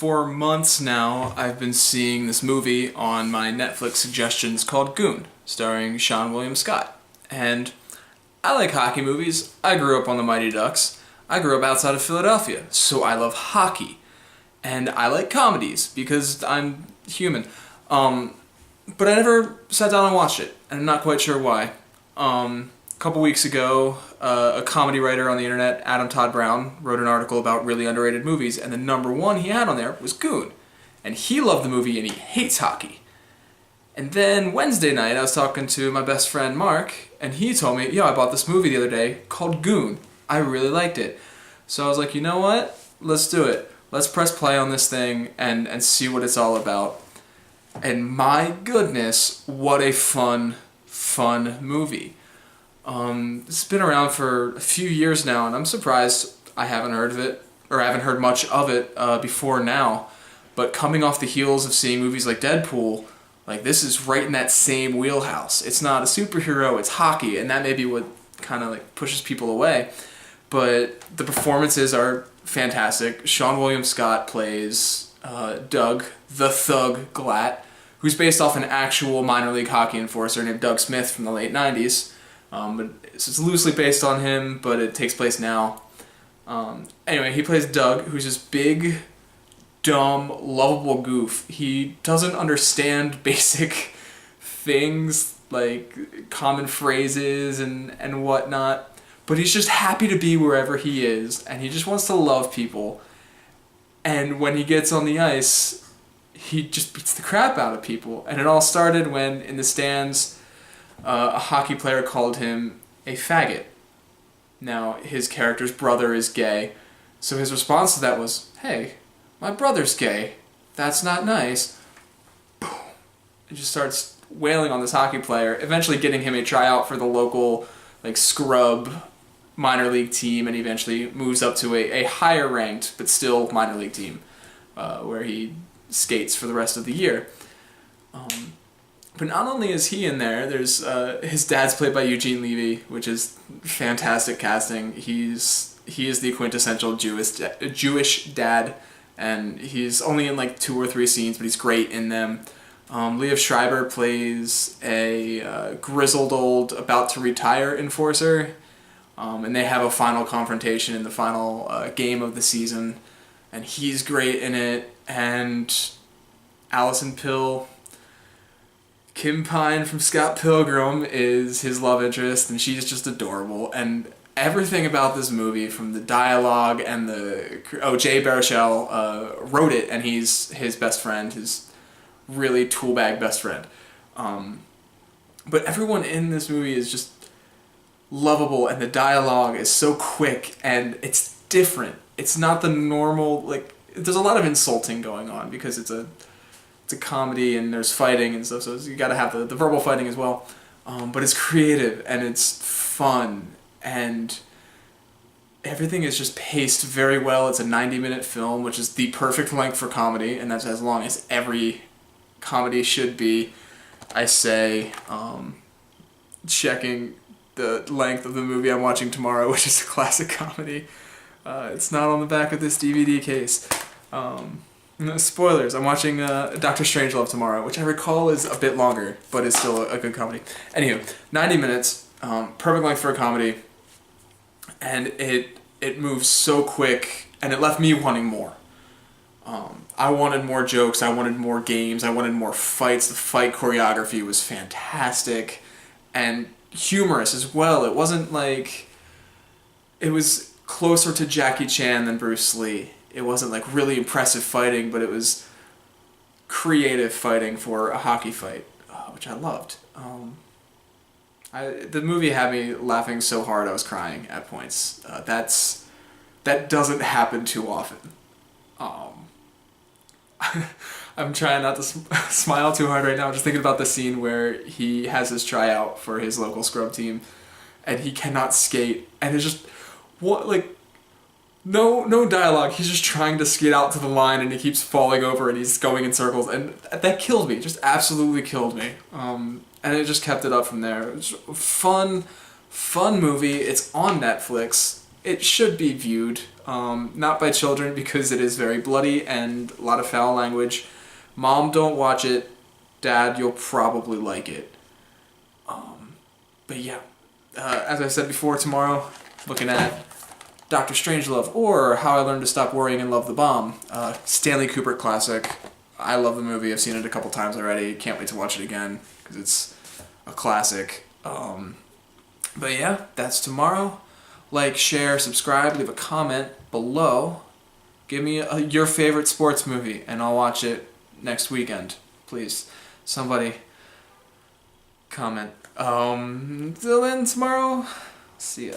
For months now, I've been seeing this movie on my Netflix suggestions called Goon, starring Seann William Scott. And I like hockey movies. I grew up on the Mighty Ducks. I grew up outside of Philadelphia, so I love hockey. And I like comedies, because I'm human. But I never sat down and watched it, and I'm not quite sure why. A couple weeks ago, a comedy writer on the internet, Adam Todd Brown, wrote an article about really underrated movies, and the number one he had on there was Goon. And he loved the movie, and he hates hockey. And then Wednesday night, I was talking to my best friend Mark, and he told me, yo, I bought this movie the other day called Goon. I really liked it. So I was like, you know what? Let's do it. Let's press play on this thing and see what it's all about. And my goodness, what a fun movie. It's been around for a few years now, and I'm surprised I haven't heard of it, or I haven't heard much of it before now. But coming off the heels of seeing movies like Deadpool, like this is right in that same wheelhouse. It's not a superhero, it's hockey, and that may be what kind of like pushes people away. But the performances are fantastic. Seann William Scott plays Doug, the Thug Glatt, who's based off an actual minor league hockey enforcer named Doug Smith from the late 90s. But it's loosely based on him, but it takes place now. Anyway, he plays Doug, who's this big, dumb, lovable goof. He doesn't understand basic things like common phrases and whatnot, but he's just happy to be wherever he is, and he just wants to love people. And when he gets on the ice, he just beats the crap out of people. And it all started when, in the stands, a hockey player called him a faggot. Now, his character's brother is gay, so his response to that was, hey, my brother's gay. That's not nice. Boom. And just starts wailing on this hockey player, eventually getting him a tryout for the local scrub minor league team, and he eventually moves up to a higher ranked but still minor league team where he skates for the rest of the year. But not only is he in there, there's his dad's played by Eugene Levy, which is fantastic casting. He is the quintessential Jewish dad, and he's only in 2 or 3 scenes, but he's great in them. Liev Schreiber plays a grizzled old, about to retire enforcer, and they have a final confrontation in the final game of the season, and he's great in it. And Allison Pill, Kim Pine from Scott Pilgrim, is his love interest, and she's just adorable. And everything about this movie, from the dialogue and Jay Baruchel wrote it, and he's his best friend, his really tool bag best friend. But everyone in this movie is just lovable, and the dialogue is so quick, and it's different. It's not the normal, there's a lot of insulting going on because it's a comedy and there's fighting and stuff, so you gotta have the verbal fighting as well. But it's creative and it's fun, and everything is just paced very well. It's a 90-minute film, which is the perfect length for comedy, and that's as long as every comedy should be. I say, checking the length of the movie I'm watching tomorrow, which is a classic comedy. It's not on the back of this DVD case. No spoilers. I'm watching Dr. Strangelove tomorrow, which I recall is a bit longer, but it's still a good comedy. Anywho, 90 minutes, perfect length for a comedy, and it moves so quick, and it left me wanting more. I wanted more jokes, I wanted more games, I wanted more fights. The fight choreography was fantastic, and humorous as well. It wasn't it was closer to Jackie Chan than Bruce Lee. It wasn't really impressive fighting, but it was creative fighting for a hockey fight, which I loved. The movie had me laughing so hard I was crying at points. That doesn't happen too often. I'm trying not to smile too hard right now, just thinking about the scene where he has his tryout for his local scrub team, and he cannot skate, and it's just no dialogue. He's just trying to skate out to the line, and he keeps falling over, and he's going in circles, and that killed me. Just absolutely killed me. And it just kept it up from there. It was a fun movie. It's on Netflix. it should be viewed, not by children because it is very bloody and a lot of foul language. Mom, don't watch it. Dad, you'll probably like it. But yeah, as I said before, tomorrow, looking at Dr. Strangelove or How I Learned to Stop Worrying and Love the Bomb. Stanley Kubrick classic. I love the movie. I've seen it a couple times already. Can't wait to watch it again because it's a classic. But yeah, that's tomorrow. Like, share, subscribe, leave a comment below. Give me your favorite sports movie and I'll watch it next weekend. Please, somebody comment. Till then, tomorrow, see ya.